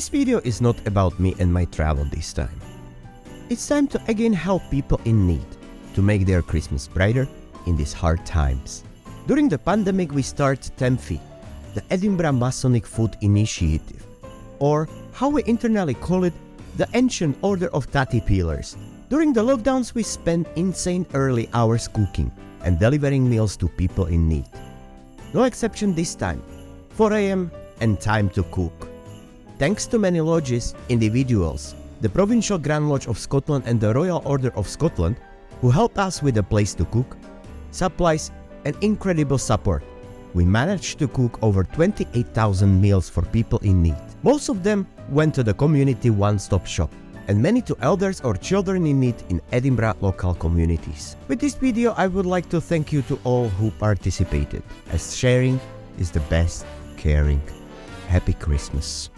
This video is not about me and my travel this time. It's time to again help people in need, to make their Christmas brighter in these hard times. During the pandemic we started TEMFI, the Edinburgh Masonic Food Initiative, or how we internally call it, the Ancient Order of Tattie Peelers. During the lockdowns we spent insane early hours cooking and delivering meals to people in need. No exception this time, 4 AM and time to cook. Thanks to many lodges, individuals, the Provincial Grand Lodge of Scotland and the Royal Order of Scotland, who helped us with a place to cook, supplies and incredible support, we managed to cook over 28,000 meals for people in need. Most of them went to the community one-stop shop, and many to elders or children in need in Edinburgh local communities. With this video I would like to thank you to all who participated, as sharing is the best caring. Happy Christmas.